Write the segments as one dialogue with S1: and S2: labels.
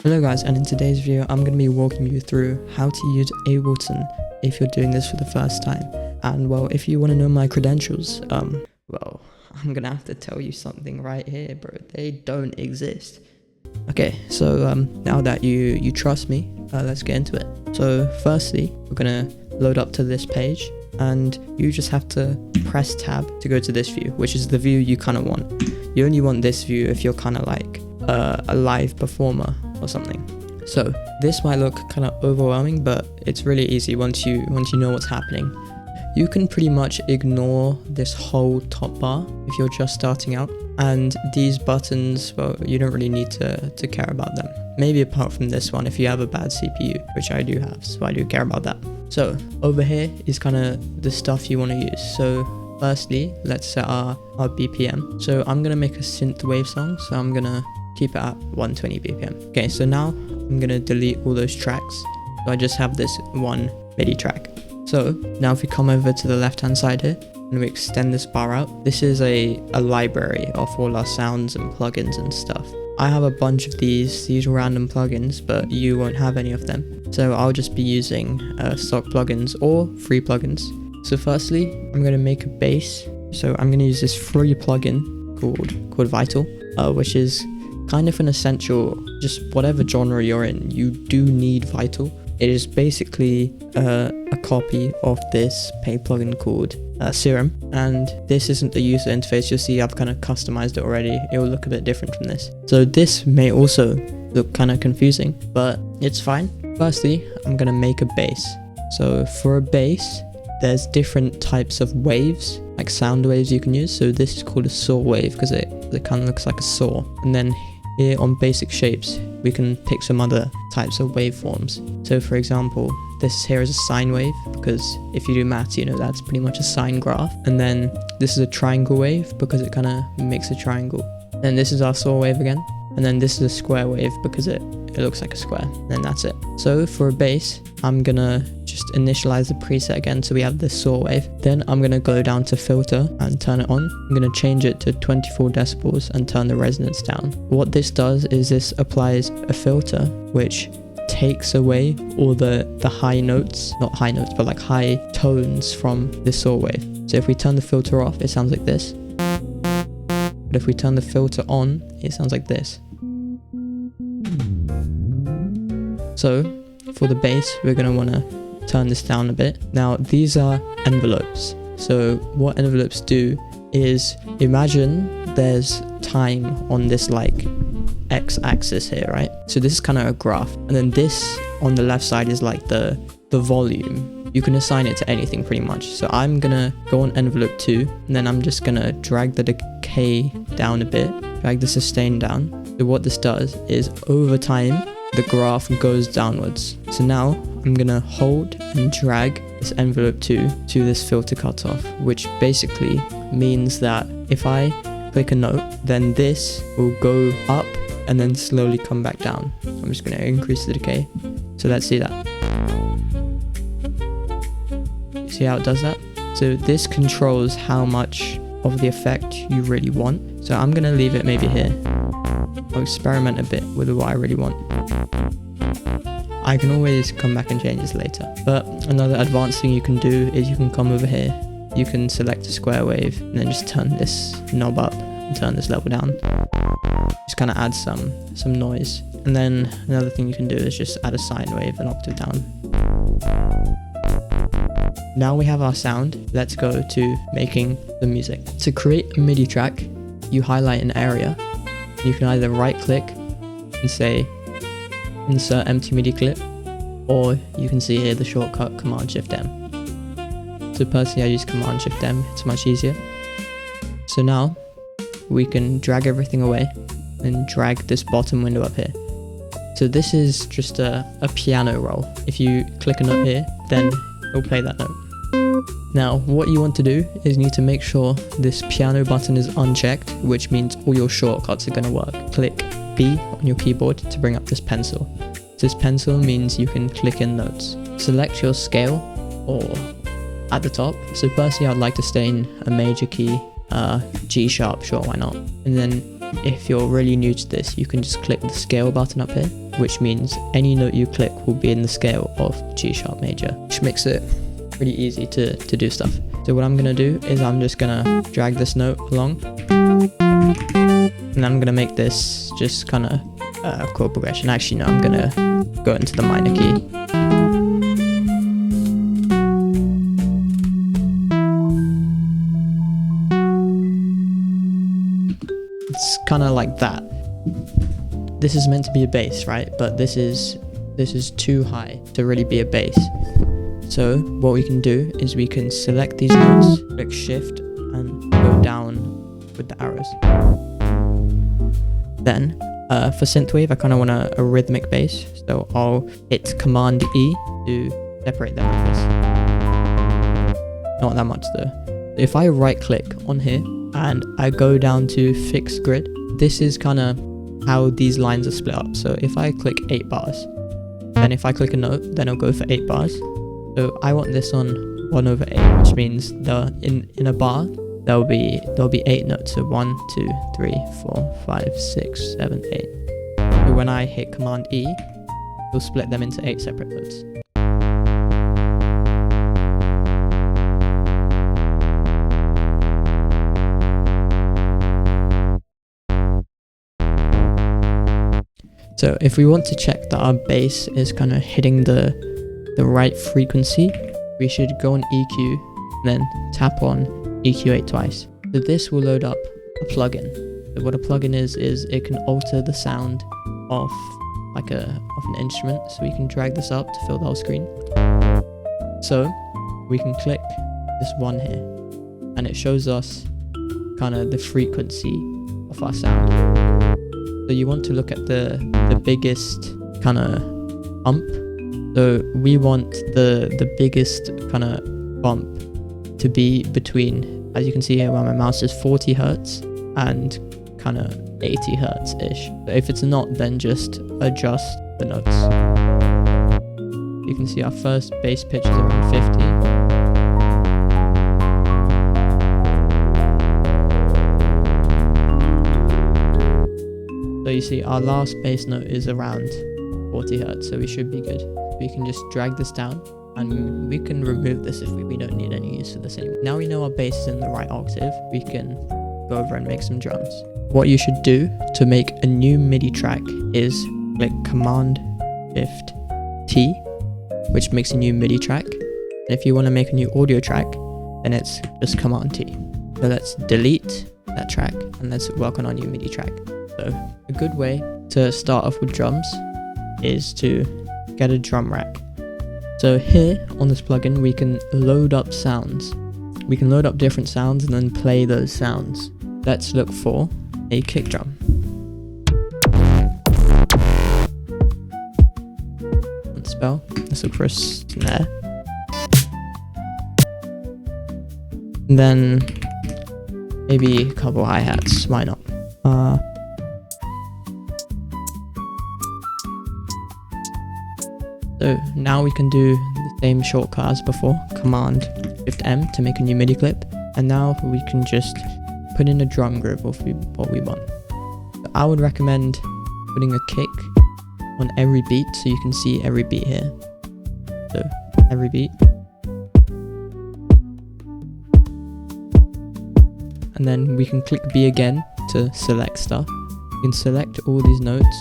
S1: Hello guys, and in today's video I'm going to be walking you through how to use Ableton if you're doing this for the first time. And well, if you want to know my credentials, well, I'm going to have to tell you something right here, bro. They don't exist. Okay, so now that you trust me, let's get into it. So firstly, we're going to load up to this page, and you just have to press tab to go to this view, which is the view you kind of want. You only want this view if you're kind of like a live performer or something. So this might look kind of overwhelming, but it's really easy once you know what's happening. You can pretty much ignore this whole top bar if you're just starting out, and these buttons, well, you don't really need to care about them. Maybe apart from this one if you have a bad CPU, which I do have, so I do care about that. So over here is kind of the stuff you want to use. So firstly, let's set our BPM. So I'm gonna make a synthwave song, so I'm gonna keep it at 120 BPM. Okay, so now I'm gonna delete all those tracks. So I just have this one MIDI track. So now if we come over to the left hand side here and we extend this bar out, this is a library of all our sounds and plugins and stuff. I have a bunch of these random plugins, but you won't have any of them. So I'll just be using stock plugins or free plugins. So firstly, I'm gonna make a bass. So I'm gonna use this free plugin called Vital, which is kind of an essential. Just whatever genre you're in, you do need Vital. It is basically a copy of this paid plugin called Serum, and this isn't the user interface. You'll see I've kind of customized it already. It will look a bit different from this. So this may also look kind of confusing, but it's fine. Firstly, I'm gonna make a bass. So for a bass, there's different types of waves, like sound waves you can use. So this is called a saw wave because it kind of looks like a saw. And then here on basic shapes, we can pick some other types of waveforms. So for example, this here is a sine wave, because if you do maths, you know that's pretty much a sine graph. And then this is a triangle wave because it kind of makes a triangle. Then this is our saw wave again. And then this is a square wave because it looks like a square. And then that's it. So for a bass, I'm gonna just initialize the preset again, so we have this saw wave. Then I'm gonna go down to filter and turn it on. I'm gonna change it to 24 decibels and turn the resonance down. What this does is this applies a filter which takes away all the high notes, not high notes, but like high tones from the saw wave. So if we turn the filter off, it sounds like this. But if we turn the filter on, it sounds like this. So for the bass, we're going to want to turn this down a bit. Now these are envelopes. So what envelopes do is, imagine there's time on this like x-axis here, right? So this is kind of a graph, and then this on the left side is like the volume. You can assign it to anything pretty much. So I'm gonna go on envelope 2, and then I'm just gonna drag the decay down a bit, drag the sustain down. So what this does is, over time, the graph goes downwards. So now I'm gonna hold and drag this envelope 2 to this filter cutoff, which basically means that if I click a note, then this will go up and then slowly come back down. So I'm just gonna increase the decay. So let's see that. See how it does that? So this controls how much of the effect you really want. So I'm gonna leave it maybe here. I'll experiment a bit with what I really want. I can always come back and change this later. But another advanced thing you can do is you can come over here. You can select a square wave and then just turn this knob up and turn this level down. Just kind of add some noise. And then another thing you can do is just add a sine wave an octave down. Now we have our sound. Let's go to making the music. To create a MIDI track, you highlight an area. You can either right click and say insert empty MIDI clip, or you can see here the shortcut Command Shift M. So personally I use Command Shift M, it's much easier. So now we can drag everything away and drag this bottom window up here. So this is just a piano roll. If you click a note here, then it'll play that note. Now what you want to do is you need to make sure this piano button is unchecked, which means all your shortcuts are going to work. Click B on your keyboard to bring up this pencil. This pencil means you can click in notes. Select your scale, or at the top. So personally I'd like to stay in a major key, G sharp, sure, why not? And then if you're really new to this, you can just click the scale button up here which means any note you click will be in the scale of G sharp major, which makes it pretty easy to do stuff. So what I'm gonna do is I'm just gonna drag this note along, and I'm gonna make this just kind of chord progression. Actually, no, I'm gonna go into the minor key. It's kind of like that. This is meant to be a bass, right? But this is too high to really be a bass. So what we can do is we can select these notes, click shift, and go down with the arrows. Then for synthwave, I kind of want a rhythmic bass, so I'll hit Command E to separate them like this. Not that much though. If I right click on here and I go down to fix grid, this is kind of how these lines are split up. So if I click 8 bars, then if I click a note, then it'll go for 8 bars. So I want this on 1/8, which means in a bar there'll be 8 notes. So 1, 2, 3, 4, 5, 6, 7, 8. So when I hit Command E, it'll split them into 8 separate notes. So if we want to check that our bass is kind of hitting the right frequency, we should go on EQ, then tap on EQ8 twice. So this will load up a plugin. So what a plugin is it can alter the sound of an instrument. So we can drag this up to fill the whole screen. So we can click this one here, and it shows us kind of the frequency of our sound. So you want to look at the biggest kind of bump. So we want the biggest kind of bump to be between, as you can see here where my mouse is, 40 hertz and kind of 80 hertz ish. So if it's not, then just adjust the notes. You can see our first bass pitch is around 50. So you see our last bass note is around 40 hertz, so we should be good. We can just drag this down, and we can remove this if we don't need any use for this anymore. Now we know our bass is in the right octave, we can go over and make some drums. What you should do to make a new MIDI track is click Command Shift T, which makes a new MIDI track. And if you want to make a new audio track, then it's just Command T. So let's delete that track and let's work on our new MIDI track. So a good way to start off with drums is to get a drum rack. So here on this plugin, we can load up sounds. We can load up different sounds and then play those sounds. Let's look for a kick drum. Spell. Let's look for a snare. And then maybe a couple hi-hats, why not? So now we can do the same shortcut as before, Command Shift M to make a new MIDI clip, and now we can just put in a drum group of what we want. So I would recommend putting a kick on every beat so you can see every beat here. So every beat. And then we can click B again to select stuff. You can select all these notes,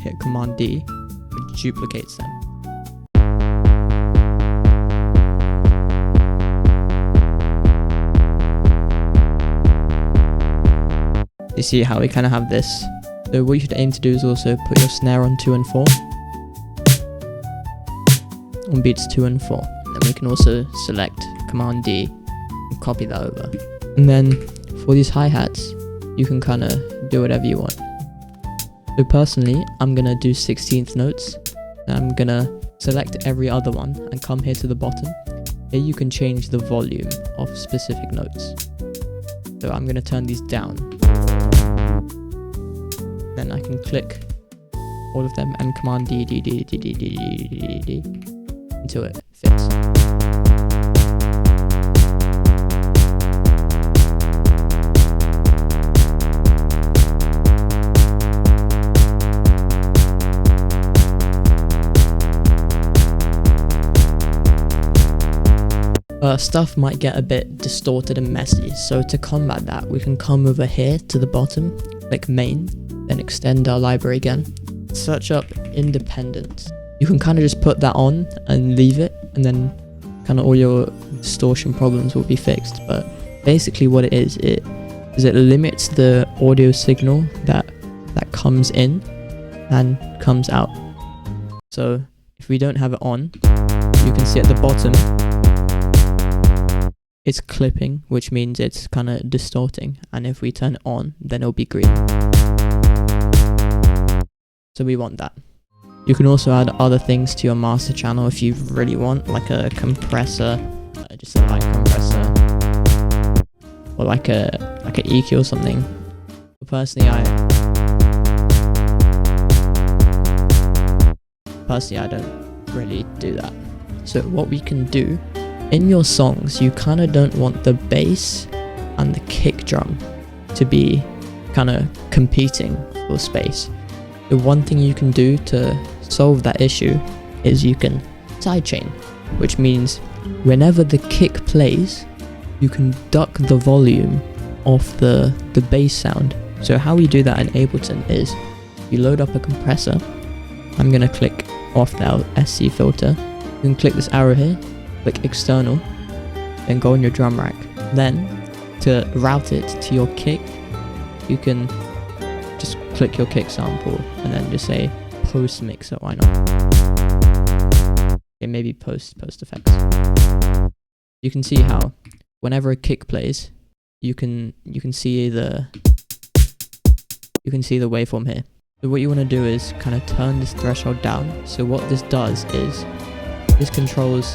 S1: hit Command D, which duplicates them. You see how we kind of have this. So what you should aim to do is also put your snare on 2 and 4. On beats 2 and 4. And then we can also select Command D and copy that over. And then for these hi-hats, you can kind of do whatever you want. So personally, I'm going to do 16th notes. And I'm going to select every other one and come here to the bottom. Here you can change the volume of specific notes. So I'm going to turn these down. Then I can click all of them and Command D until it fits. stuff might get a bit distorted and messy. So to combat that, we can come over here to the bottom, click main, then extend our library again, search up independent. You can kind of just put that on and leave it, and then kind of all your distortion problems will be fixed. But basically what it is, it limits the audio signal that comes in and comes out. So if we don't have it on, you can see at the bottom it's clipping, which means it's kind of distorting, and if we turn it on, then it'll be green. So we want that. You can also add other things to your master channel if you really want, like a compressor, just a light compressor, or like a EQ or something. But personally, I don't really do that. So what we can do, in your songs, you kind of don't want the bass and the kick drum to be kind of competing for space. The one thing you can do to solve that issue is you can sidechain, which means whenever the kick plays, you can duck the volume off the bass sound. So how we do that in Ableton is you load up a compressor. I'm going to click off now, SC filter. You can click this arrow here, click external, then go on your drum rack. Then to route it to your kick, you can just click your kick sample and then just say post mixer, why not? Okay, maybe post effects. You can see how whenever a kick plays, you can see the waveform here. So what you want to do is kind of turn this threshold down. So what this does is this controls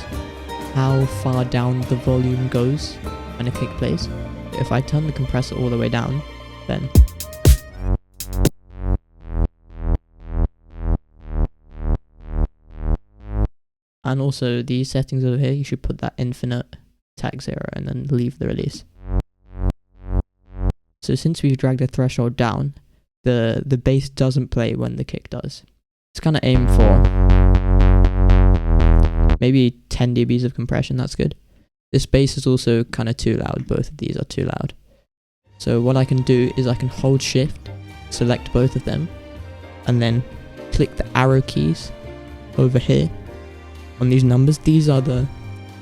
S1: how far down the volume goes when a kick plays. If I turn the compressor all the way down, then and also these settings over here, you should put that infinite tag 0 and then leave the release. So since we've dragged the threshold down, the bass doesn't play when the kick does. It's kind of aim for maybe 10 dBs of compression, that's good. This bass is also kind of too loud, both of these are too loud. So what I can do is I can hold shift, select both of them, and then click the arrow keys over here on these numbers. These are the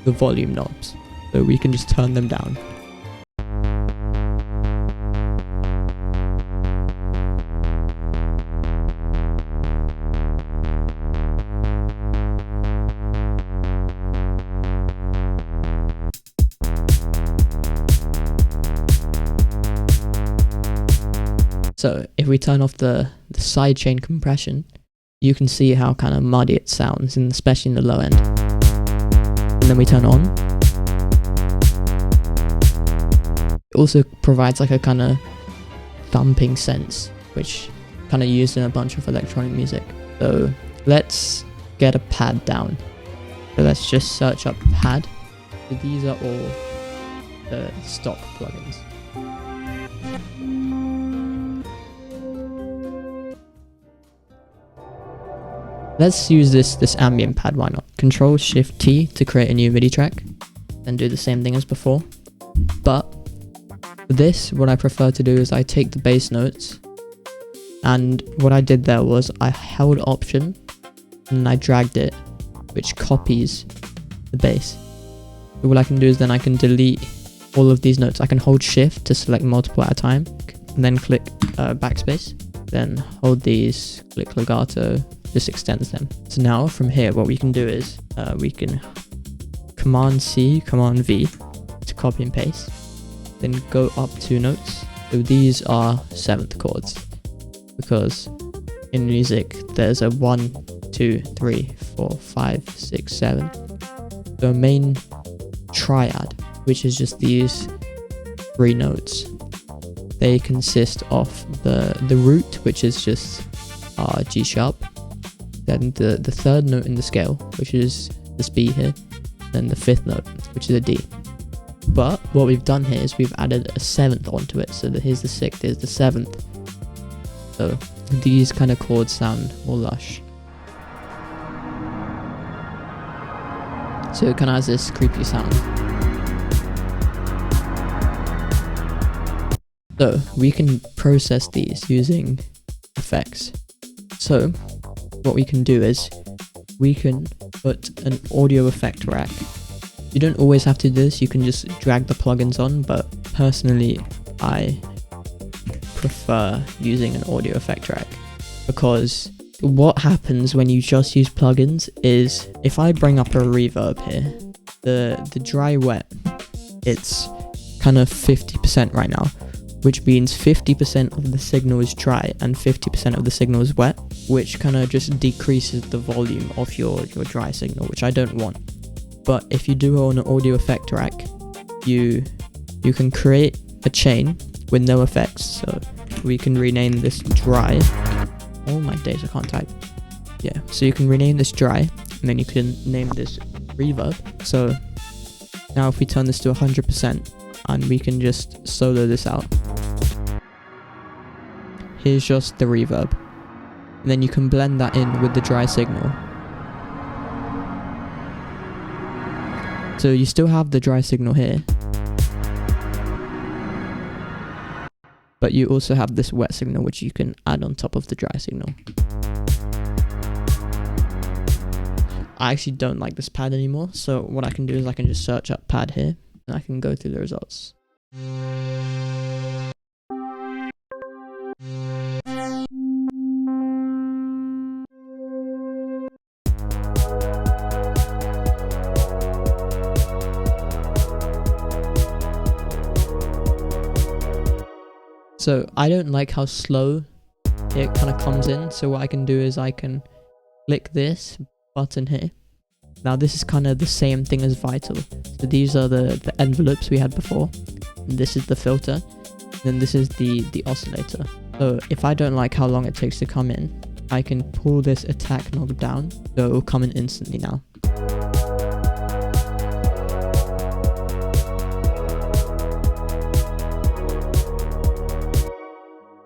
S1: volume knobs, so we can just turn them down. So if we turn off the sidechain compression, you can see how kind of muddy it sounds, and especially in the low end. And then we turn on. It also provides like a kind of thumping sense, which kind of used in a bunch of electronic music. So let's get a pad down. So let's just search up pad. So these are all the stock plugins. Let's use this ambient pad, why not? Control Shift T to create a new MIDI track, then do the same thing as before. But for this, what I prefer to do is I take the bass notes, and what I did there was I held Option and I dragged it, which copies the bass. So what I can do is then I can delete all of these notes. I can hold Shift to select multiple at a time, and then click backspace, then hold these, click legato, just extends them. So now from here, what we can do is we can Command C, Command V to copy and paste, then go up 2 notes. So these are 7th chords, because in music there's a 1, 2, 3, 4, 5, 6, 7. So a main triad, which is just these 3 notes. They consist of the root, which is just G sharp, then the 3rd note in the scale, which is this B here, then the 5th note, which is a D. But what we've done here is we've added a 7th onto it, so that here's the 6th, here's the 7th. So these kind of chords sound more lush. So it kind of has this creepy sound. So we can process these using effects. So what we can do is we can put an audio effect rack. You don't always have to do this, you can just drag the plugins on, but personally I prefer using an audio effect rack, because what happens when you just use plugins is, if I bring up a reverb here, the dry wet, it's kind of 50% right now, which means 50% of the signal is dry and 50% of the signal is wet, which kind of just decreases the volume of your dry signal, which I don't want. But if you do it on an audio effect rack, you can create a chain with no effects. So we can rename this dry. Oh my days, I can't type. Yeah, so you can rename this dry, and then you can name this reverb. So now if we turn this to 100%, and we can just solo this out. Here's just the reverb. And then you can blend that in with the dry signal. So you still have the dry signal here, but you also have this wet signal, which you can add on top of the dry signal. I actually don't like this pad anymore, so what I can do is I can just search up pad here, and I can go through the results. So I don't like how slow it kind of comes in, so what I can do is I can click this button here. Now this is kind of the same thing as Vital. So these are the envelopes we had before, and this is the filter, and then this is the oscillator. So if I don't like how long it takes to come in, I can pull this attack knob down, so it will come in instantly now.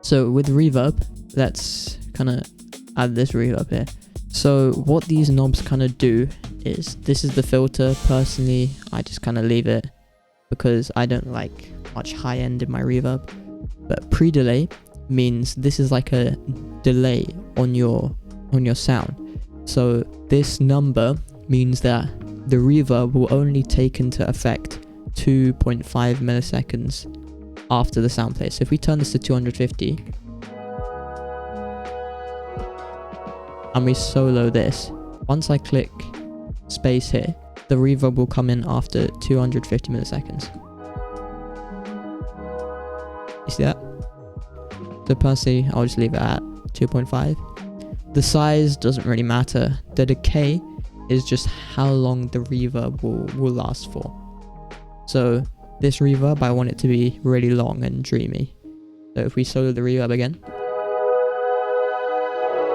S1: So with reverb, let's kind of add this reverb here. So what these knobs kind of do is, this is the filter. Personally, I just kind of leave it because I don't like much high end in my reverb. But pre-delay means this is like a delay on your sound. So this number means that the reverb will only take into effect 2.5 milliseconds after the sound plays. So if we turn this to 250 and we solo this, once I click space here, the reverb will come in after 250 milliseconds. You see that? So personally, I'll just leave it at 2.5. The size doesn't really matter. The decay is just how long the reverb will last for. So this reverb, I want it to be really long and dreamy. So if we solo the reverb again,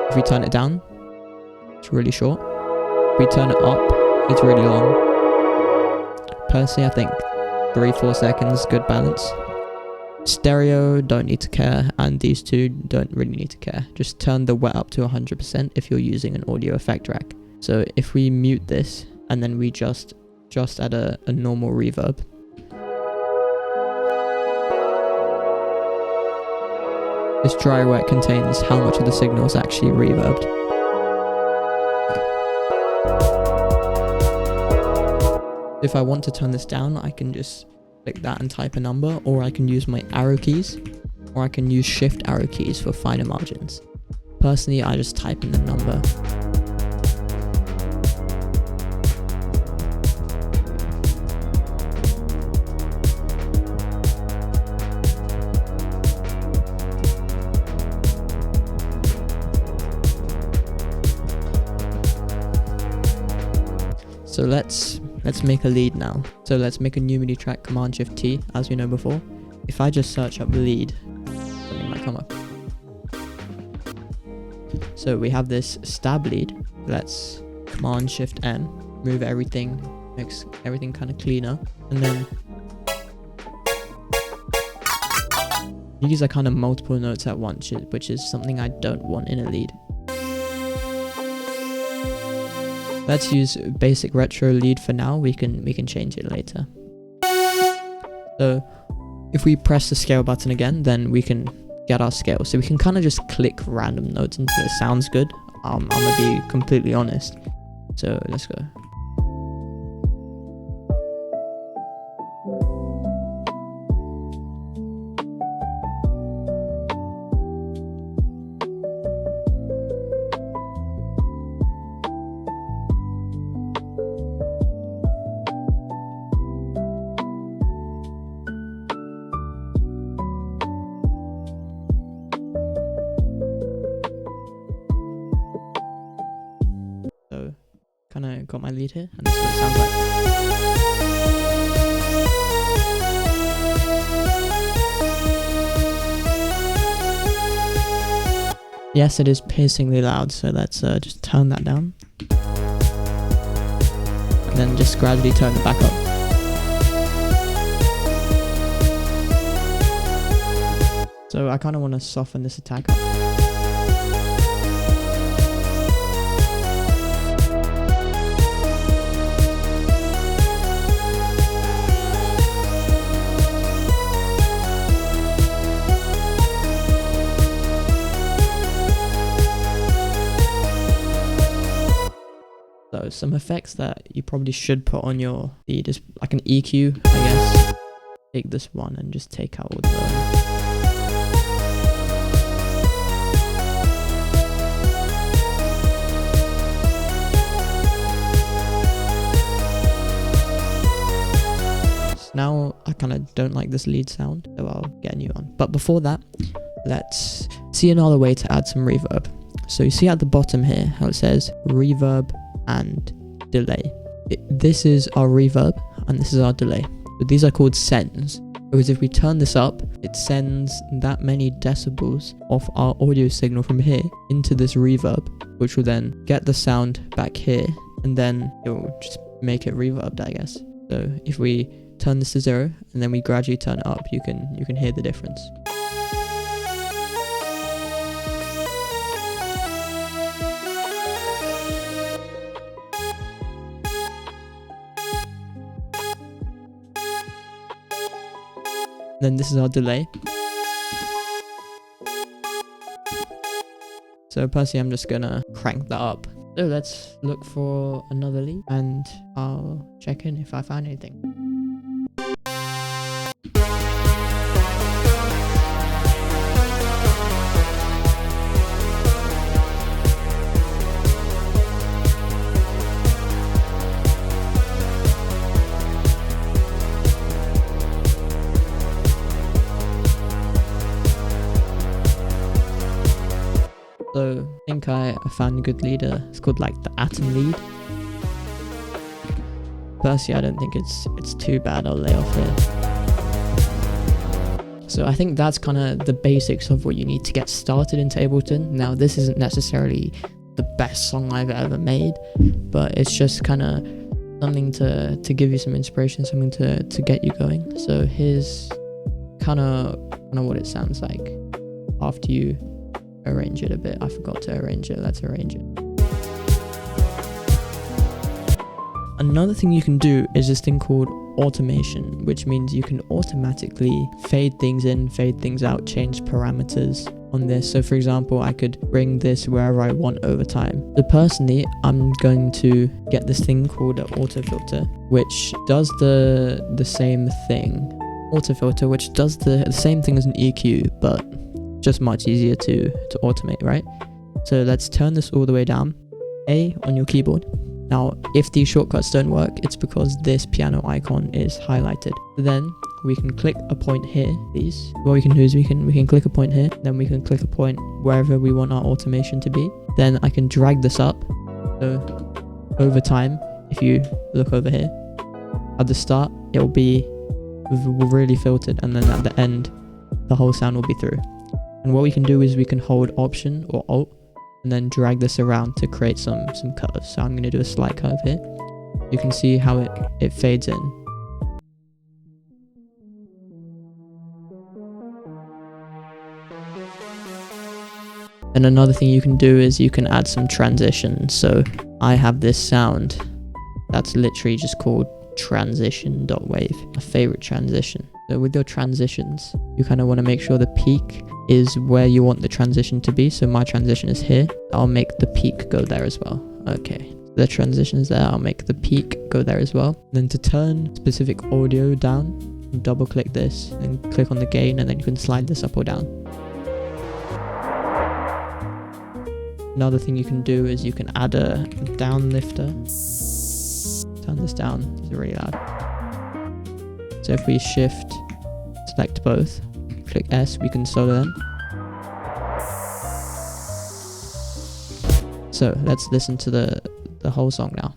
S1: if we turn it down, it's really short. If we turn it up, it's really long. Personally, I think 3-4 seconds, good balance. Stereo, don't need to care, and these two don't really need to care. Just turn the wet up to 100% if you're using an audio effect rack. So if we mute this, and then we just add a normal reverb, this dry wet contains how much of the signal is actually reverbed. If I want to turn this down, I can just click that and type a number, or I can use my arrow keys, or I can use shift arrow keys for finer margins. Personally, I just type in the number. So let's make a lead now. So let's make a new MIDI track, Command Shift T, as we know before. If I just search up lead, something might come up. So we have this stab lead. Let's Command Shift M, move everything, makes everything kind of cleaner, and then these are kind of multiple notes at once, which is something I don't want in a lead. Let's use basic retro lead for now. We can change it later. So If we press the scale button again, then we can get our scale. So we can kind of just click random notes until it sounds good. I'm gonna be completely honest. So let's go. So kind of got my lead here, and this is what it sounds like. Yes, it is piercingly loud, so let's just turn that down. And then just gradually turn it back up. So I kind of want to soften this attack up. So some effects that you probably should put on your beat is like an EQ, I guess. Take this one and just take out all the... Now I kind of don't like this lead sound, so I'll get a new one. But before that, let's see another way to add some reverb. So you see at the bottom here how it says reverb and delay. This is our reverb and this is our delay. But these are called sends, because if we turn this up, it sends that many decibels of our audio signal from here into this reverb, which will then get the sound back here, and then it will just make it reverbed, I guess. So if we turn this to 0 and then we gradually turn it up, you can hear the difference. Then this is our delay. So personally, I'm just gonna crank that up. So let's look for another lead and I'll check in if I find anything. So I think I found a good leader. It's called like the Atom lead. Personally, I don't think it's too bad. I'll lay off here. So I think that's kind of the basics of what you need to get started into Ableton. Now this isn't necessarily the best song I've ever made, but it's just kind of something to give you some inspiration, something to get you going. So here's kind of what it sounds like after you arrange it a bit. I forgot to arrange it. Let's arrange it. Another thing you can do is this thing called automation, which means you can automatically fade things in, fade things out, change parameters on this. So for example, I could bring this wherever I want over time. So personally, I'm going to get this thing called an auto filter, which does the same thing. Auto filter, which does the same thing as an EQ, but just much easier to automate, right? So let's turn this all the way down. A on your keyboard. Now, if these shortcuts don't work, it's because this piano icon is highlighted. Then we can click a point here. What we can do is we can click a point here, then we can click a point wherever we want our automation to be. Then I can drag this up. So over time, if you look over here, at the start, it will be really filtered, and then at the end, the whole sound will be through. And what we can do is we can hold Option or Alt and then drag this around to create some curves. So I'm going to do a slight curve here. You can see how it fades in. And another thing you can do is you can add some transitions. So I have this sound that's literally just called transition.wave, my favorite transition. So with your transitions, you kind of want to make sure the peak is where you want the transition to be. So my transition is here. I'll make the peak go there as well. Okay, the transition is there. I'll make the peak go there as well. Then to turn specific audio down, double click this and click on the gain, and then you can slide this up or down. Another thing you can do is you can add a down lifter. Turn this down, it's really loud. So if we shift, select both, click S, we can solo them. So let's listen to the whole song now.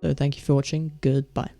S1: So thank you for watching. Goodbye.